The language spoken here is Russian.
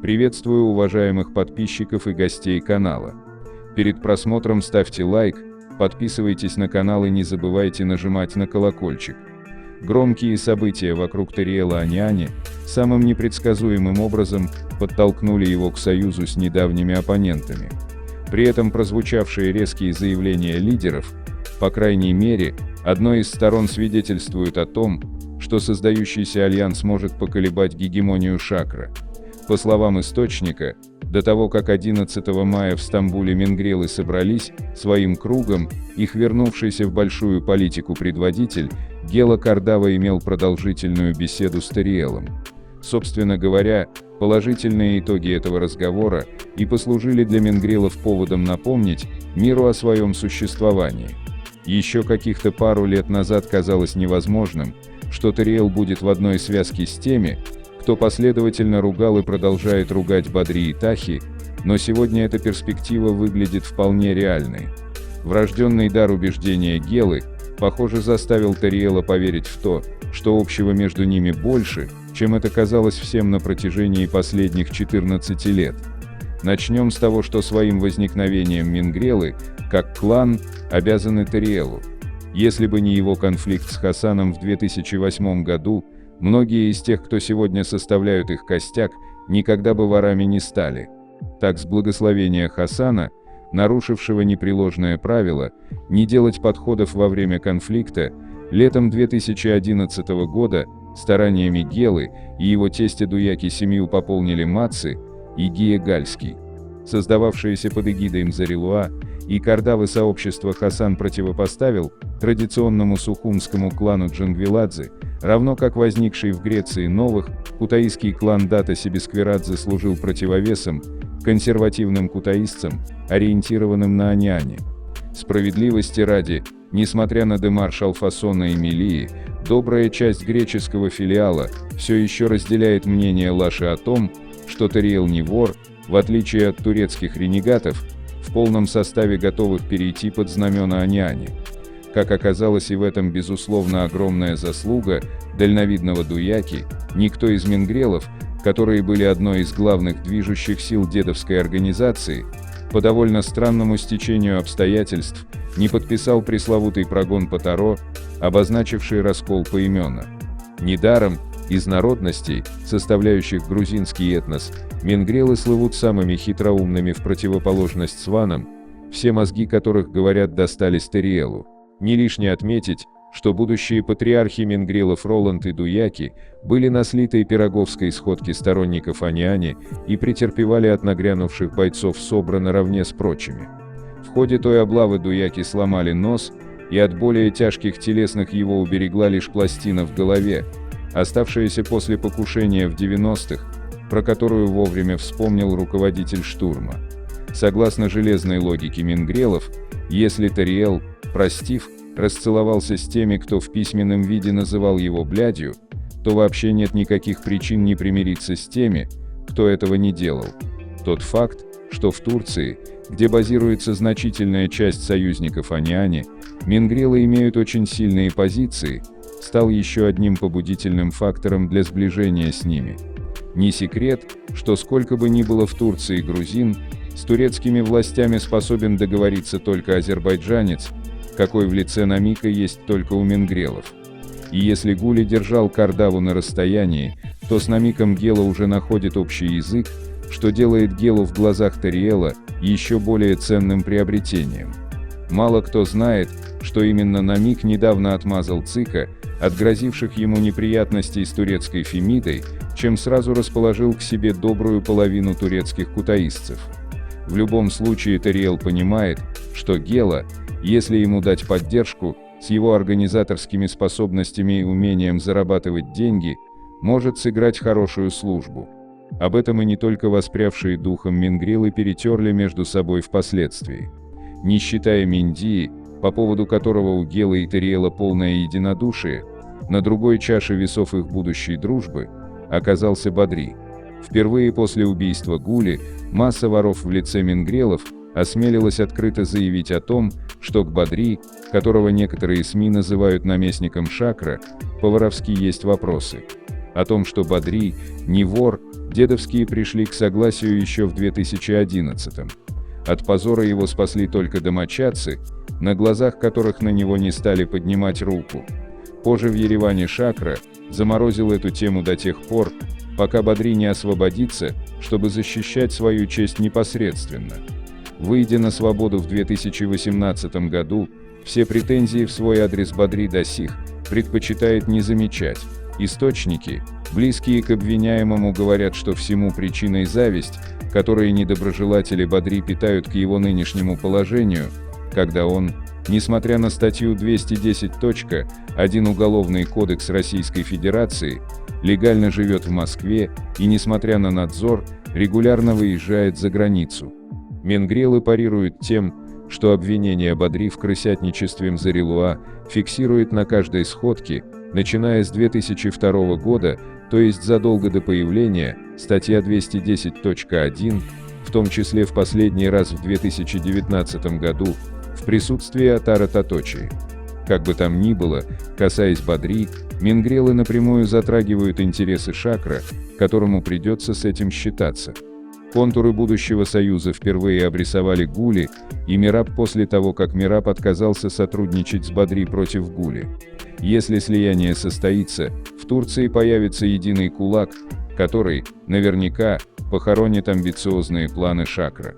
Приветствую уважаемых подписчиков и гостей канала. Перед просмотром ставьте лайк, подписывайтесь на канал и не забывайте нажимать на колокольчик. Громкие события вокруг Тариэла Аниани самым непредсказуемым образом подтолкнули его к союзу с недавними оппонентами. При этом прозвучавшие резкие заявления лидеров, по крайней мере, одной из сторон свидетельствуют о том, что создающийся альянс может поколебать гегемонию Шакра. По словам источника, до того как 11 мая в Стамбуле мингрелы собрались своим кругом, их вернувшийся в большую политику предводитель Гела Кардава имел продолжительную беседу с Тариэлом. Собственно говоря, положительные итоги этого разговора и послужили для мингрелов поводом напомнить миру о своем существовании. Еще каких-то пару лет назад казалось невозможным, что Тариэл будет в одной связке с теми, кто последовательно ругал и продолжает ругать Бадри и Тахи, но сегодня эта перспектива выглядит вполне реальной. Врожденный дар убеждения Гелы, похоже, заставил Тариэла поверить в то, что общего между ними больше, чем это казалось всем на протяжении последних 14 лет. Начнем с того, что своим возникновением мингрелы, как клан, обязаны Тариэлу. Если бы не его конфликт с Хасаном в 2008 году, многие из тех, кто сегодня составляют их костяк, никогда бы ворами не стали. Так, с благословения Хасана, нарушившего непреложное правило не делать подходов во время конфликта, летом 2011 года стараниями Гелы и его тестя Дуяки семью пополнили Маци и Гия Гальский. Создававшиеся под эгидой Мзарилуа и Кардавы сообщества Хасан противопоставил традиционному сухумскому клану Джангвиладзе, равно как возникший в Греции новых, кутаисский клан Дата Себесквирадзе служил противовесом консервативным кутаисцам, ориентированным на Аниани. Справедливости ради, несмотря на демарш Алфасона и Мелии, добрая часть греческого филиала все еще разделяет мнение Лаши о том, что Тариэл не вор, в отличие от турецких ренегатов, в полном составе готовых перейти под знамена Аниани. Как оказалось, и в этом безусловно огромная заслуга дальновидного Дуяки, никто из мингрелов, которые были одной из главных движущих сил дедовской организации, по довольно странному стечению обстоятельств, не подписал пресловутый прогон по Таро, обозначивший раскол поименно. Недаром, из народностей, составляющих грузинский этнос, мингрелы слывут самыми хитроумными в противоположность сванам, все мозги которых, говорят, достались Тариэлу. Не лишне отметить, что будущие патриархи мингрелов Роланд и Дуяки были на слитой пироговской сходке сторонников Аниани и претерпевали от нагрянувших бойцов Собра наравне с прочими. В ходе той облавы Дуяки сломали нос, и от более тяжких телесных его уберегла лишь пластина в голове, оставшаяся после покушения в 90-х, про которую вовремя вспомнил руководитель штурма. Согласно железной логике мингрелов, если Тариэл, простив, расцеловался с теми, кто в письменном виде называл его блядью, то вообще нет никаких причин не примириться с теми, кто этого не делал. Тот факт, что в Турции, где базируется значительная часть союзников Аниани, мингрелы имеют очень сильные позиции, стал еще одним побудительным фактором для сближения с ними. Не секрет, что сколько бы ни было в Турции грузин, с турецкими властями способен договориться только азербайджанец, какой в лице Намика есть только у мингрелов. И если Гули держал Кардаву на расстоянии, то с Намиком Гела уже находит общий язык, что делает Гелу в глазах Тариэла еще более ценным приобретением. Мало кто знает, что именно Намик недавно отмазал Цика от грозивших ему неприятностей с турецкой Фемидой, чем сразу расположил к себе добрую половину турецких кутаисцев. В любом случае Тариэл понимает, что Гела, если ему дать поддержку, с его организаторскими способностями и умением зарабатывать деньги, может сыграть хорошую службу. Об этом и не только воспрявшие духом мингрелы перетерли между собой впоследствии. Не считая Миндии, по поводу которого у Гелы и Тариэла полное единодушие, на другой чаше весов их будущей дружбы оказался Бадри. Впервые после убийства Гули масса воров в лице мингрелов осмелилась открыто заявить о том, что к Бадри, которого некоторые СМИ называют наместником Шакра, по-воровски есть вопросы. О том, что Бадри не вор, дедовские пришли к согласию еще в 2011-м. От позора его спасли только домочадцы, на глазах которых на него не стали поднимать руку. Позже в Ереване Шакра заморозил эту тему до тех пор, пока Бадри не освободится, чтобы защищать свою честь непосредственно. Выйдя на свободу в 2018 году, все претензии в свой адрес Бадри до сих предпочитает не замечать. Источники, близкие к обвиняемому, говорят, что всему причиной зависть, которую недоброжелатели Бадри питают к его нынешнему положению, когда он, несмотря на статью 210.1 Уголовный кодекс Российской Федерации, легально живет в Москве и, несмотря на надзор, регулярно выезжает за границу. Менгрелы парируют тем, что обвинение Бадри в крысятничестве Мзарилуа фиксирует на каждой сходке, начиная с 2002 года, то есть задолго до появления, статья 210.1, в том числе в последний раз в 2019 году, в присутствии Атара Таточи. Как бы там ни было, касаясь Бадри, менгрелы напрямую затрагивают интересы Шакра, которому придется с этим считаться. Контуры будущего союза впервые обрисовали Гули и Мераб после того, как Мераб отказался сотрудничать с Бадри против Гули. Если слияние состоится, в Турции появится единый кулак, который, наверняка, похоронит амбициозные планы Шакра.